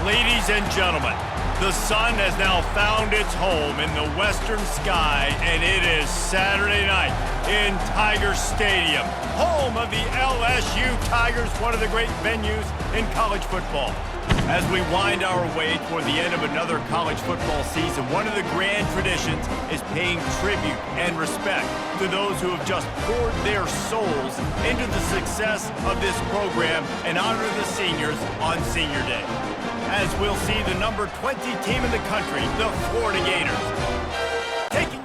Ladies and gentlemen, the sun has now found its home in the western sky, and it is Saturday night in Tiger Stadium, home of the LSU Tigers, one of the great venues in college football. As we wind our way toward the end of another college football season, one of the grand traditions is paying tribute and respect to those who have just poured their souls into the success of this program and honor the seniors on Senior Day. As we'll see the number 20 team in the country, the Florida Gators, taking...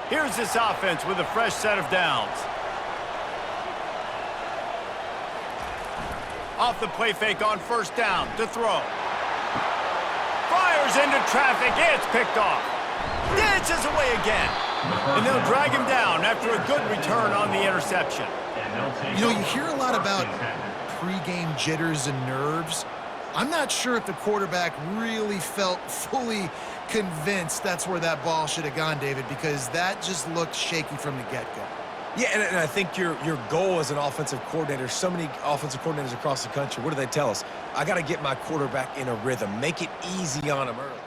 Here's this offense with a fresh set of downs. Off the play fake on first down to throw. Fires into traffic. It's picked off. Dances away again. And they'll drag him down after a good return on the interception. You know, you hear a lot about pregame jitters and nerves. I'm not sure if the quarterback really felt fully convinced that's where that ball should have gone, David, because that just looked shaky from the get-go. Yeah, and I think your goal as an offensive coordinator, so many offensive coordinators across the country, what do they tell us? I got to get my quarterback in a rhythm, make it easy on him early.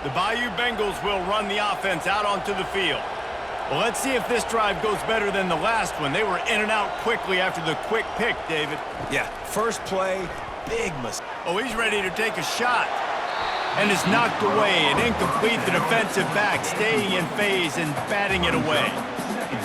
The Bayou Bengals will run the offense out onto the field. Well, let's see if this drive goes better than the last one. They were in and out quickly after the quick pick, David. Yeah, first play, big mistake. Oh, he's ready to take a shot. And it's knocked away and incomplete. The defensive back staying in phase and batting it away.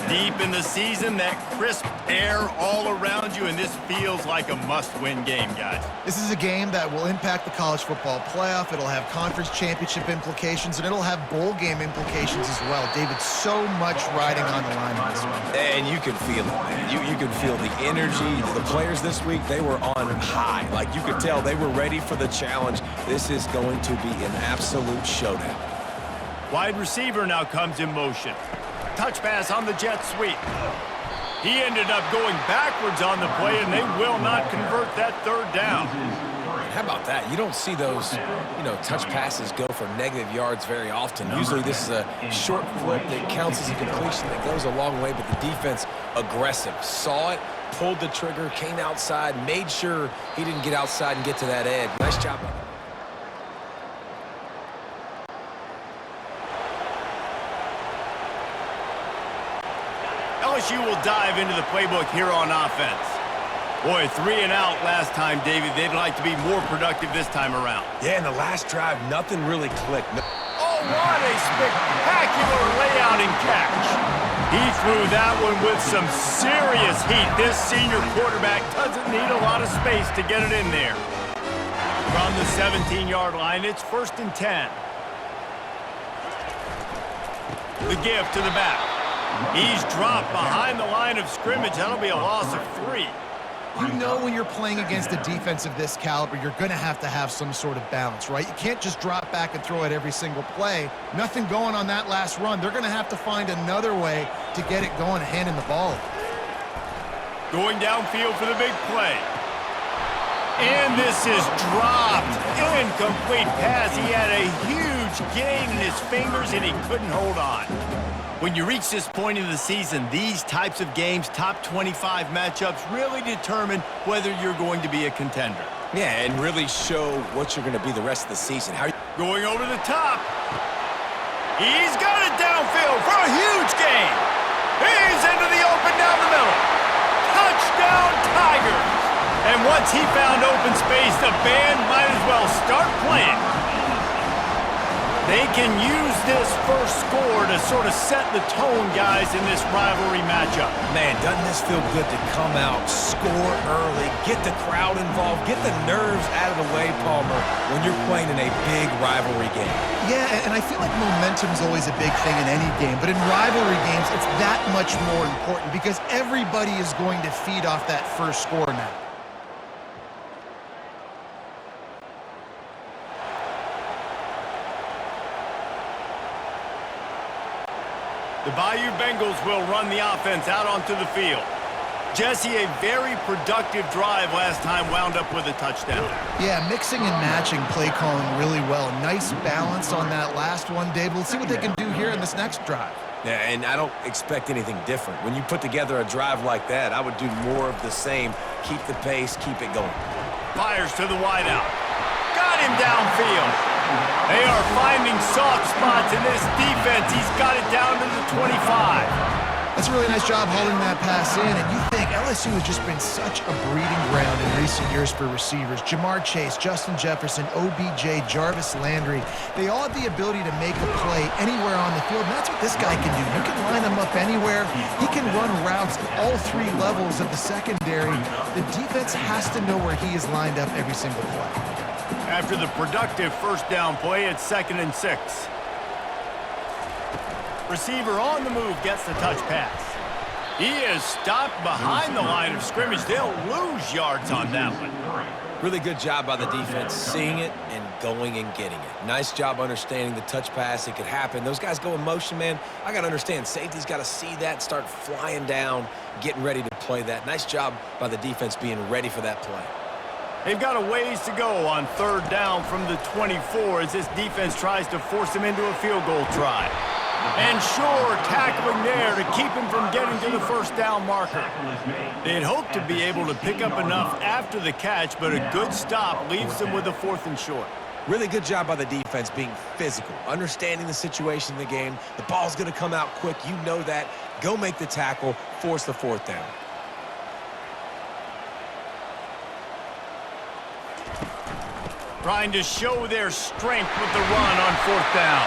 Deep in the season, that crisp air all around you, and this feels like a must-win game, guys. This is a game that will impact the college football playoff. It'll have conference championship implications, and it'll have bowl game implications as well. David, so much riding on the line in this one. And you can feel it, man. You can feel the energy. The players this week, they were on high. Like, you could tell they were ready for the challenge. This is going to be an absolute showdown. Wide receiver now comes in motion. Touch pass on the jet sweep. He ended up going backwards on the play, and they will not convert that third down. How about that? You don't see those, touch passes go for negative yards very often. Usually this is a short flip that counts as a completion that goes a long way, but the defense aggressive. Saw it, pulled the trigger, came outside, made sure he didn't get outside and get to that edge. Nice job. LSU will dive into the playbook here on offense. Boy, 3 and out last time, David. They'd like to be more productive this time around. Yeah, in the last drive, nothing really clicked. Oh, what a spectacular layout and catch. He threw that one with some serious heat. This senior quarterback doesn't need a lot of space to get it in there. From the 17-yard line, it's 1st and 10. The give to the back. He's dropped behind the line of scrimmage. That'll be a loss of 3. You know when you're playing against a defense of this caliber, you're going to have some sort of balance, right? You can't just drop back and throw it every single play. Nothing going on that last run. They're going to have to find another way to get it going, handing the ball. Going downfield for the big play. And this is dropped. Incomplete pass. He had a huge gain in his fingers, and he couldn't hold on. When you reach this point in the season, these types of games, top 25 matchups, really determine whether you're going to be a contender. Yeah, and really show what you're going to be the rest of the season. Going over the top. He's got it downfield for a huge gain. He's into the open down the middle. Touchdown, Tigers. And once he found open space, the band might as well start playing. They can use this first score to sort of set the tone, guys, in this rivalry matchup. Man, doesn't this feel good to come out, score early, get the crowd involved, get the nerves out of the way, Palmer, when you're playing in a big rivalry game. Yeah, and I feel like momentum's always a big thing in any game, but in rivalry games, it's that much more important because everybody is going to feed off that first score now. The Bayou Bengals will run the offense out onto the field. Jesse, a very productive drive last time wound up with a touchdown. Yeah, mixing and matching play calling really well. Nice balance on that last one, Dave. Let's see what they can do here in this next drive. Yeah, and I don't expect anything different. When you put together a drive like that, I would do more of the same. Keep the pace, keep it going. Fires to the wideout. Got him downfield. They are finding soft spots in this defense. He's got it down to the 25. That's a really nice job holding that pass in, and you think LSU has just been such a breeding ground in recent years for receivers. Jamar Chase, Justin Jefferson, OBJ, Jarvis Landry, they all have the ability to make a play anywhere on the field, and that's what this guy can do. You can line him up anywhere. He can run routes at all three levels of the secondary. The defense has to know where he is lined up every single play. After the productive first down play, it's 2nd and 6. Receiver on the move gets the touch pass. He is stopped behind the line of scrimmage. They'll lose yards on that one. Really good job by the defense, seeing it and going and getting it. Nice job understanding the touch pass. It could happen. Those guys go in motion, man. I got to understand, safety's got to see that, start flying down, getting ready to play that. Nice job by the defense being ready for that play. They've got a ways to go on 3rd down from the 24 as this defense tries to force him into a field goal try. And sure, tackling there to keep him from getting to the first down marker. They'd hoped to be able to pick up enough after the catch, but a good stop leaves them with a 4th and short. Really good job by the defense being physical, understanding the situation in the game. The ball's going to come out quick. You know that. Go make the tackle, force the 4th down. Trying to show their strength with the run on 4th down.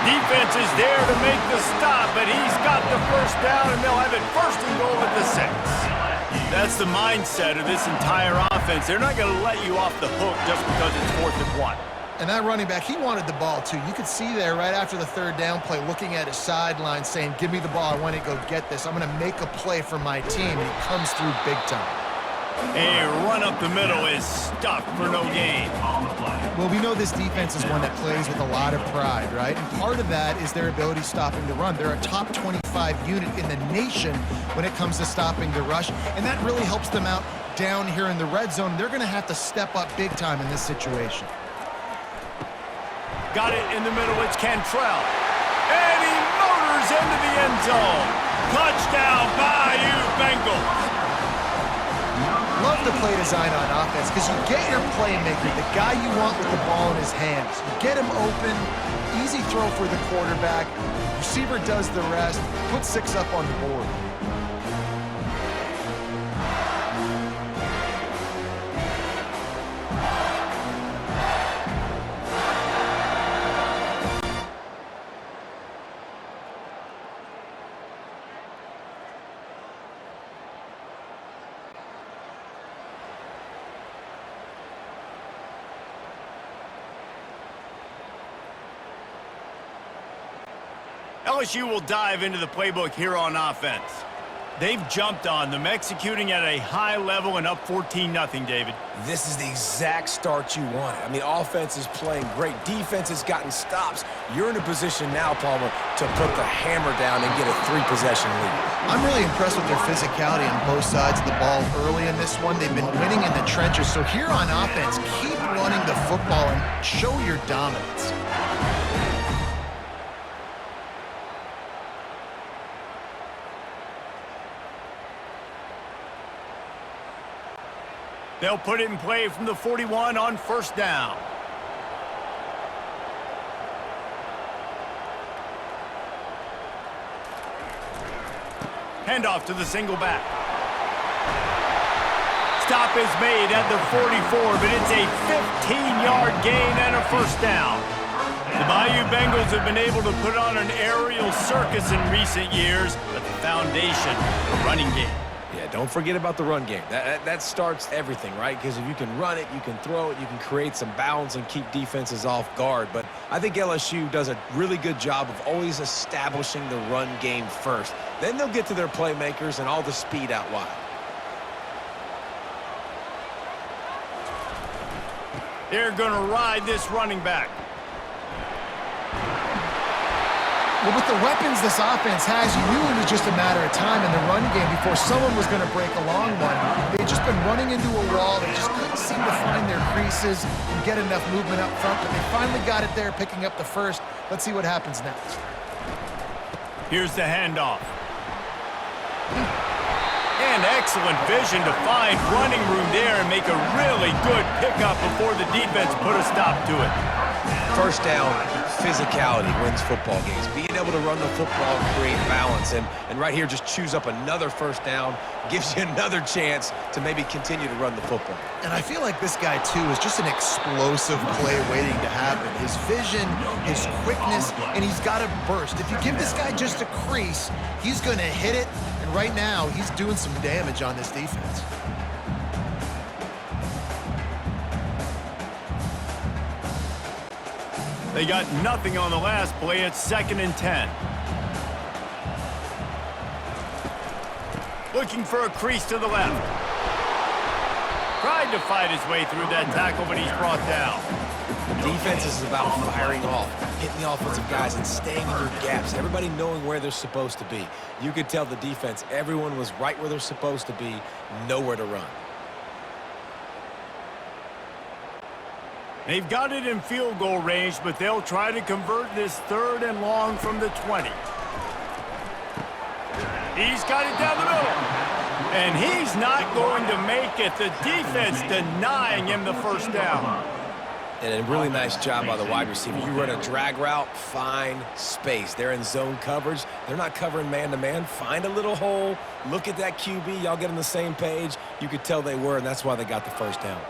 Defense is there to make the stop, but he's got the first down, and they'll have it 1st and goal at the 6. That's the mindset of this entire offense. They're not going to let you off the hook just because it's 4th and 1. And that running back, he wanted the ball too. You could see there right after the 3rd down play, looking at his sideline saying, give me the ball, I want to go get this. I'm going to make a play for my team, and he comes through big time. A run up the middle is stuck for no gain. Well, we know this defense is one that plays with a lot of pride, right? And part of that is their ability stopping the run. They're a top 25 unit in the nation when it comes to stopping the rush, and that really helps them out down here in the red zone. They're going to have to step up big time in this situation. Got it in the middle, it's Cantrell. And he motors into the end zone. Touchdown, Bayou Bengals. Love the play design on offense because you get your playmaker, the guy you want with the ball in his hands. You get him open, easy throw for the quarterback. Receiver does the rest, put 6 up on the board. LSU will dive into the playbook here on offense. They've jumped on them, executing at a high level and up 14-0, David. This is the exact start you wanted. I mean, offense is playing great. Defense has gotten stops. You're in a position now, Palmer, to put the hammer down and get a 3-possession lead. I'm really impressed with their physicality on both sides of the ball early in this one. They've been winning in the trenches. So here on offense, keep running the football and show your dominance. They'll put it in play from the 41 on 1st down. Handoff to the single back. Stop is made at the 44, but it's a 15-yard gain and a 1st down. The Bayou Bengals have been able to put on an aerial circus in recent years, but the foundation, the running game. Yeah, don't forget about the run game. That starts everything, right? Because if you can run it, you can throw it, you can create some balance and keep defenses off guard. But I think LSU does a really good job of always establishing the run game first. Then they'll get to their playmakers and all the speed out wide. They're going to ride this running back. Well, with the weapons this offense has, you knew it was just a matter of time in the run game before someone was going to break a long one. They'd just been running into a wall. They just couldn't seem to find their creases and get enough movement up front, but they finally got it there, picking up the first. Let's see what happens next. Here's the handoff. And excellent vision to find running room there and make a really good pickup before the defense put a stop to it. First down, physicality wins football games. Being able to run the football and create balance. And right here, just choose up another first down, gives you another chance to maybe continue to run the football. And I feel like this guy, too, is just an explosive play waiting to happen. His vision, his quickness, and he's got a burst. If you give this guy just a crease, he's going to hit it. And right now, he's doing some damage on this defense. They got nothing on the last play. It's 2nd and 10. Looking for a crease to the left. Tried to fight his way through that tackle, but he's brought down. Defense is about firing off, hitting the offensive guys, and staying in your gaps. Everybody knowing where they're supposed to be. You could tell the defense, everyone was right where they're supposed to be, nowhere to run. They've got it in field goal range, but they'll try to convert this 3rd and long from the 20. He's got it down the middle. And he's not going to make it. The defense denying him the first down. And a really nice job by the wide receiver. You run a drag route, find space. They're in zone coverage. They're not covering man-to-man. Find a little hole. Look at that QB. Y'all get on the same page. You could tell they were, and that's why they got the first down.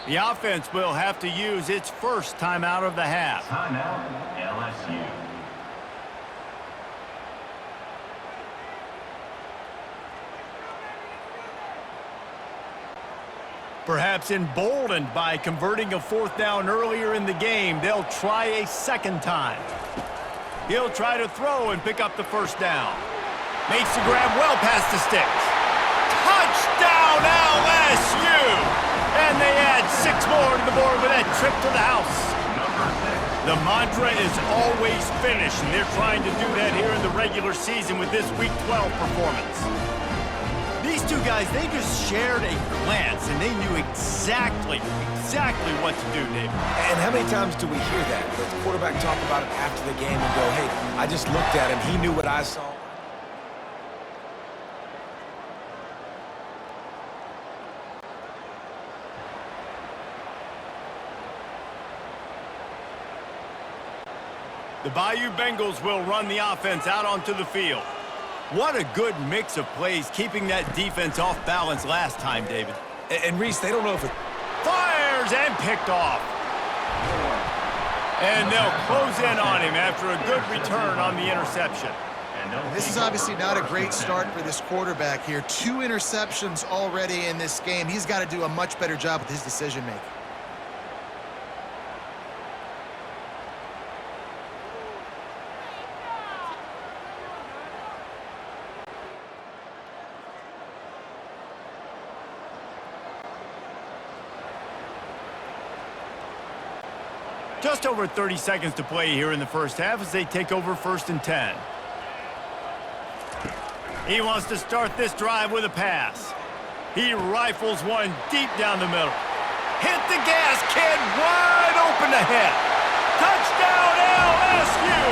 The offense will have to use its first timeout of the half. Timeout, LSU. Perhaps emboldened by converting a 4th down earlier in the game, they'll try a 2nd time. He'll try to throw and pick up the first down. Makes the grab well past the sticks. Touchdown, LSU! And they add 6 more to the board with that trip to the house. The mantra is always finish, and they're trying to do that here in the regular season with this Week 12 performance. These two guys, they just shared a glance, and they knew exactly what to do, David. And how many times do we hear that? The quarterback talk about it after the game and go, hey, I just looked at him. He knew what I saw. The Bayou Bengals will run the offense out onto the field. What a good mix of plays, keeping that defense off balance last time, David. And Reese, they don't know if it... Fires and picked off. And they'll close in on him after a good return on the interception. This is obviously not a great start for this quarterback here. 2 interceptions already in this game. He's got to do a much better job with his decision-making. Just over 30 seconds to play here in the first half as they take over 1st and 10. He wants to start this drive with a pass. He rifles one deep down the middle. Hit the gas, kid, wide open ahead. Touchdown, LSU!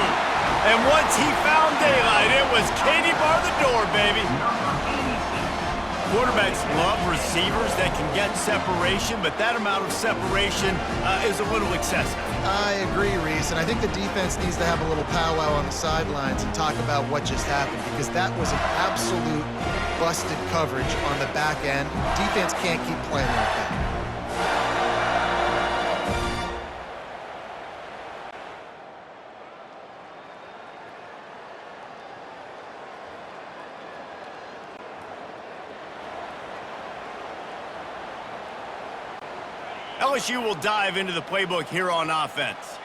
And once he found daylight, it was Katie bar the door, baby. Quarterbacks love receivers that can get separation, but that amount of separation is a little excessive. I agree, Reese, and I think the defense needs to have a little powwow on the sidelines and talk about what just happened, because that was an absolute busted coverage on the back end. Defense can't keep playing like that. LSU will dive into the playbook here on offense.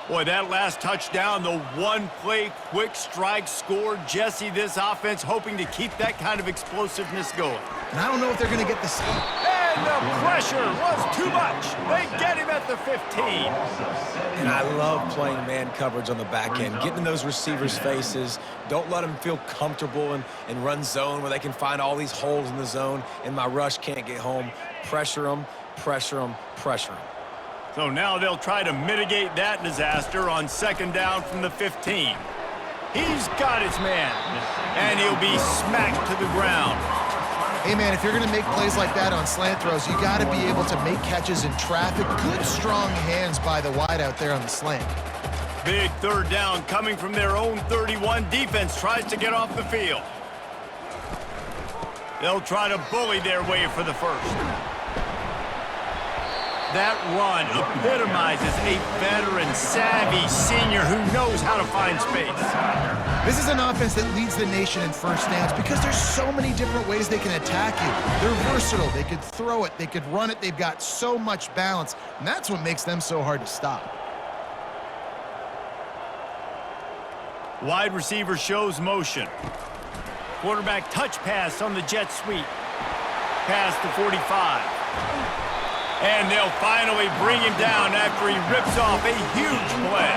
Boy, that last touchdown, the one-play quick strike score. Jesse, this offense hoping to keep that kind of explosiveness going. And I don't know if they're going to get the same. And the pressure was too much. They get him at the 15. And I love playing man coverage on the back end, getting in those receivers' faces. Don't let them feel comfortable and run zone where they can find all these holes in the zone and my rush can't get home. Pressure them, pressure them, pressure them. So now they'll try to mitigate that disaster on second down from the 15. He's got his man, and he'll be smacked to the ground. Hey, man, if you're going to make plays like that on slant throws, you got to be able to make catches in traffic. Good, strong hands by the wide out there on the slant. Big third down coming from their own 31. Defense tries to get off the field. They'll try to bully their way for the first. That run epitomizes a veteran, savvy senior who knows how to find space. This is an offense that leads the nation in first downs because there's so many different ways they can attack you. They're versatile. They could throw it. They could run it. They've got so much balance, and that's what makes them so hard to stop. Wide receiver shows motion. Quarterback touch pass on the jet sweep. Pass to 45. And they'll finally bring him down after he rips off a huge play.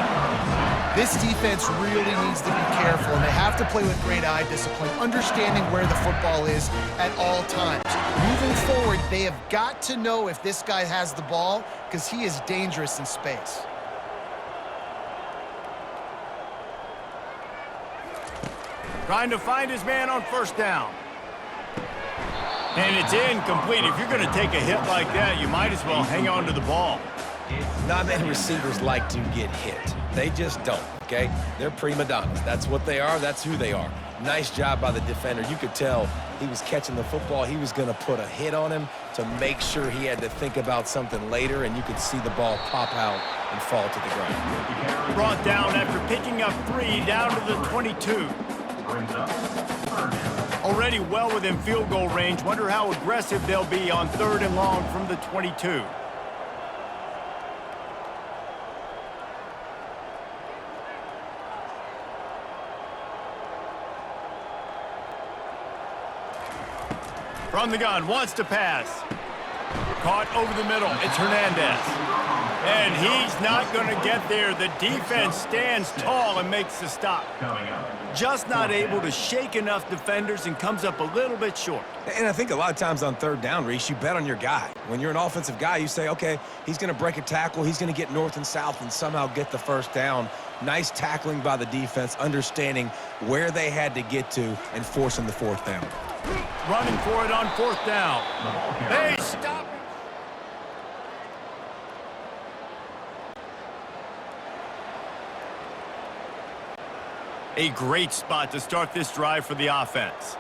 This defense really needs to be careful, and they have to play with great eye discipline, understanding where the football is at all times. Moving forward, they have got to know if this guy has the ball, because he is dangerous in space. Trying to find his man on first down. And it's incomplete. If you're going to take a hit like that, you might as well hang on to the ball. Not many receivers like to get hit. They just don't, okay? They're prima donnas. That's what they are. That's who they are. Nice job by the defender. You could tell he was catching the football. He was going to put a hit on him to make sure he had to think about something later, and you could see the ball pop out and fall to the ground. Brought down after picking up 3 down to the 22. Already well within field goal range. Wonder how aggressive they'll be on 3rd and long from the 22. From the gun, wants to pass. Caught over the middle. It's Hernandez. And he's not going to get there. The defense stands tall and makes the stop. Just not able to shake enough defenders and comes up a little bit short. And I think a lot of times on 3rd down, Reese, you bet on your guy. When you're an offensive guy, you say, okay, he's going to break a tackle. He's going to get north and south and somehow get the first down. Nice tackling by the defense, understanding where they had to get to and forcing the 4th down. Running for it on 4th down. Hey, stop. A great spot to start this drive for the offense.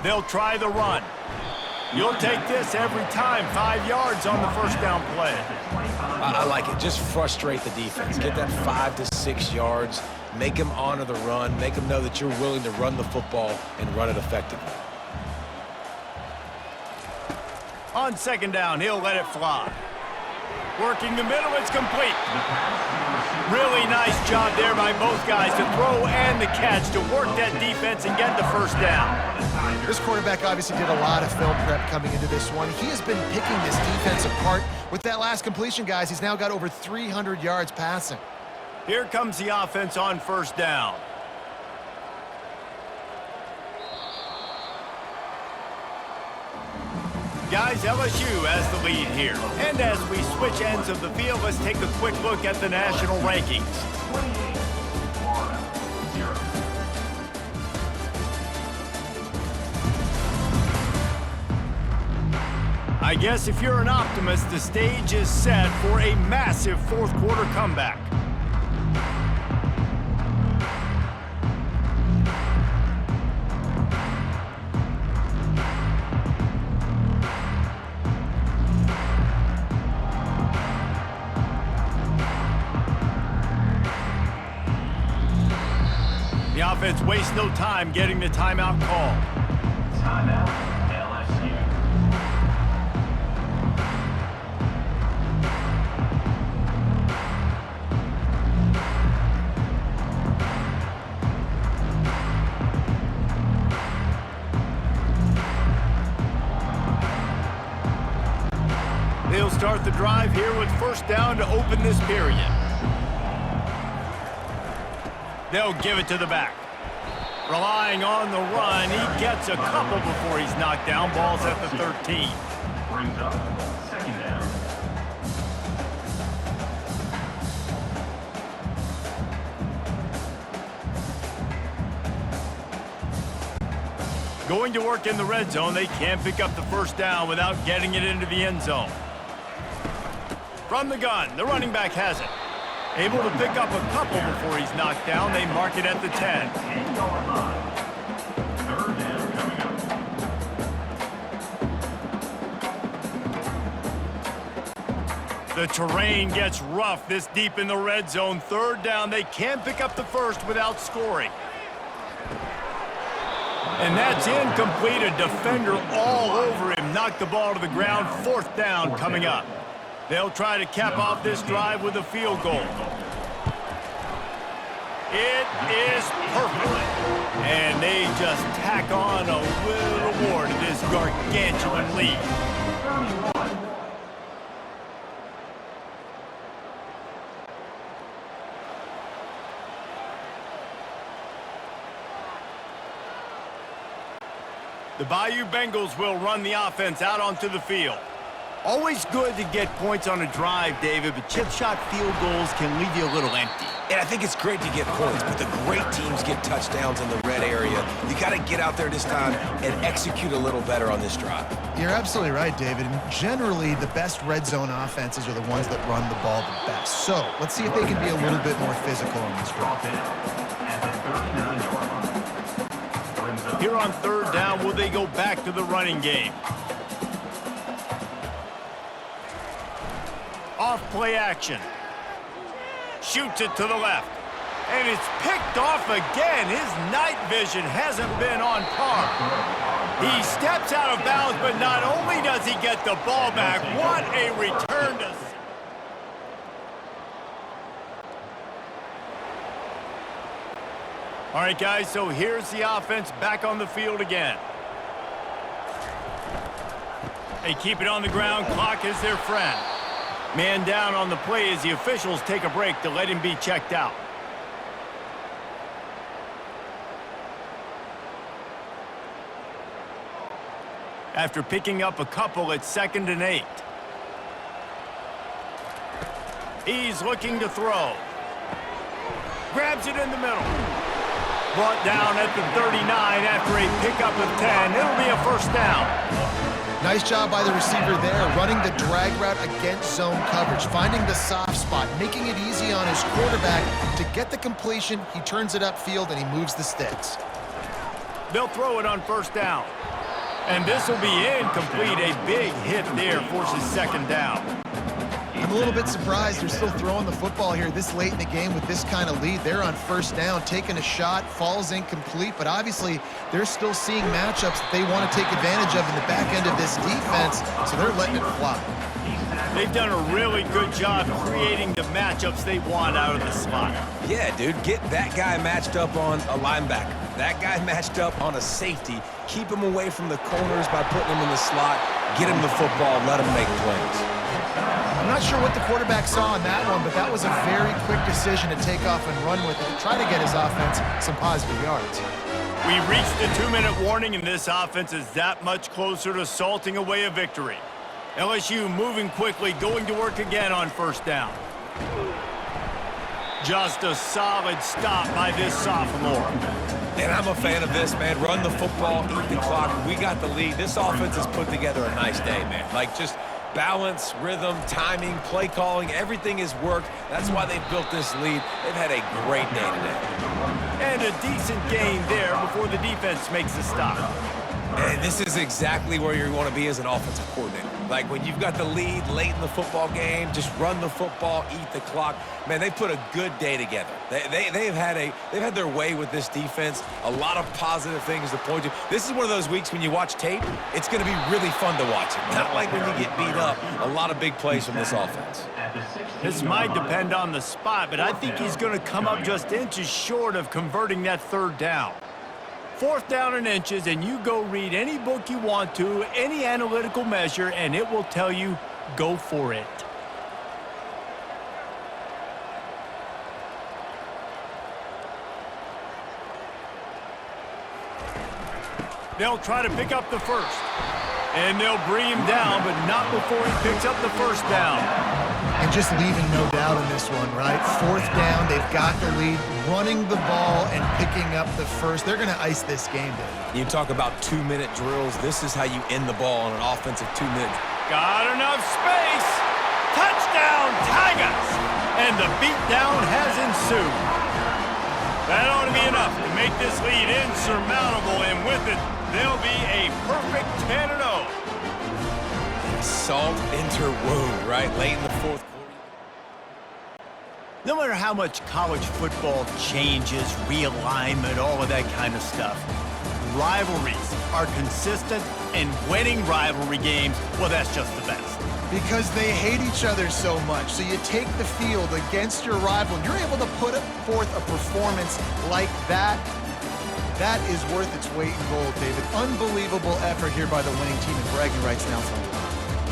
They'll try the run. You'll take this every time. 5 yards on the first down play. I like it. Just frustrate the defense. Get that 5 to 6 yards. Make them honor the run. Make them know that you're willing to run the football and run it effectively. On 2nd down, he'll let it fly. Working the middle, it's complete. Really nice job there by both guys to throw and the catch to work that defense and get the first down. This quarterback obviously did a lot of film prep coming into this one. He has been picking this defense apart. With that last completion, guys, he's now got over 300 yards passing. Here comes the offense on 1st down. Guys, LSU has the lead here. And as we switch ends of the field, let's take a quick look at the national rankings. I guess if you're an optimist, the stage is set for a massive fourth quarter comeback. The offense wastes no time getting the timeout called. Timeout, LSU. They'll start the drive here with first down to open this period. They'll give it to the back. Relying on the run, he gets a couple before he's knocked down. Ball's at the 13. Brings up second down. Going to work in the red zone, they can't pick up the first down without getting it into the end zone. From the gun, the running back has it. Able to pick up a couple before he's knocked down. They mark it at the 10. 10-yard line. Third down coming up. The terrain gets rough this deep in the red zone. Third down, they can't pick up the first without scoring. And that's incomplete. A defender all over him. Knocked the ball to the ground. Fourth down coming up. They'll try to cap off this drive with a field goal. It is perfect. And they just tack on a little more to this gargantuan lead. The Bayou Bengals will run the offense out onto the field. Always good to get points on a drive, David, but chip shot field goals can leave you a little empty. And I think it's great to get points, but the great teams get touchdowns in the red area. You got to get out there this time and execute a little better on this drive. You're absolutely right, David. And generally, the best red zone offenses are the ones that run the ball the best. So let's see if they can be a little bit more physical in this drive. At the 39-yard line. Brings up Here on third down, will they go back to the running game? Off play action. Shoots it to the left. And it's picked off again. His night vision hasn't been on par. He steps out of bounds, but not only does he get the ball back, what a return to... All right, guys, so here's the offense back on the field again. They keep it on the ground. Clock is their friend. Man down on the play as the officials take a break to let him be checked out. After picking up a couple, it's 2nd and 8. He's looking to throw. Grabs it in the middle. Brought down at the 39 after a pickup of 10. It'll be a first down. Nice job by the receiver there, running the drag route against zone coverage, finding the soft spot, making it easy on his quarterback to get the completion. He turns it upfield and he moves the sticks. They'll throw it on first down. And this will be incomplete. A big hit there forces second down. I'm a little bit surprised they're still throwing the football here this late in the game with this kind of lead. They're on first down, taking a shot, falls incomplete, but obviously they're still seeing matchups that they want to take advantage of in the back end of this defense, so they're letting it fly. They've done a really good job creating the matchups they want out of the slot. Yeah, dude, get that guy matched up on a linebacker. That guy matched up on a safety. Keep him away from the corners by putting him in the slot. Get him the football, let him make plays. I'm not sure what the quarterback saw on that one, but that was a very quick decision to take off and run with it to try to get his offense some positive yards. We reached the 2-minute warning, and this offense is that much closer to salting away a victory. LSU moving quickly, going to work again on first down. Just a solid stop by this sophomore. And I'm a fan of this, man. Run the football, eat the clock. We got the lead. This offense has put together a nice day, man. Like, just balance, rhythm, timing, play calling, everything has worked. That's why they've built this lead. They've had a great day today. And a decent gain there before the defense makes a stop. And this is exactly where you want to be as an offensive coordinator. Like, when you've got the lead late in the football game, just run the football, eat the clock. Man, they put a good day together. They've had their way with this defense. A lot of positive things to point to. This is one of those weeks when you watch tape, it's going to be really fun to watch it. Not like when you get beat up. A lot of big plays from this offense. This might depend on the spot, but I think he's going to come up just inches short of converting that third down. 4th down and inches, and you go read any book you want to, any analytical measure, and it will tell you, go for it. They'll try to pick up the first. And they'll bring him down, but not before he picks up the first down. And just leaving no doubt in this one, right? 4th down, they've got the lead, running the ball and picking up the first. They're going to ice this game, Dave. You talk about 2-minute drills. This is how you end the ball on an offensive 2 minutes. Got enough space. Touchdown, Tigers! And the beatdown has ensued. That ought to be enough to make this lead insurmountable, and with it, they'll be a perfect 10-0. Salt into wound, right? Late in the 4th quarter. No matter how much college football changes, realignment, all of that kind of stuff, rivalries are consistent, and winning rivalry games, well, that's just the best. Because they hate each other so much. So you take the field against your rival, and you're able to put forth a performance like that. That is worth its weight in gold, David. Unbelievable effort here by the winning team, and bragging rights now for a while.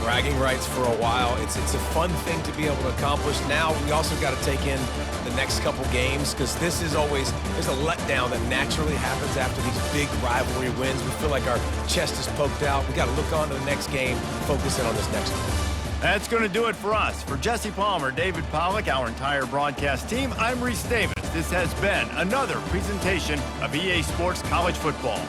Bragging rights for a while. It's a fun thing to be able to accomplish. Now we also got to take in the next couple games, because this is always, there's a letdown that naturally happens after these big rivalry wins. We feel like our chest is poked out. We got to look on to the next game, focus in on this next one. That's going to do it for us. For Jesse Palmer, David Pollack, our entire broadcast team, I'm Reese Davis. This has been another presentation of EA Sports College Football.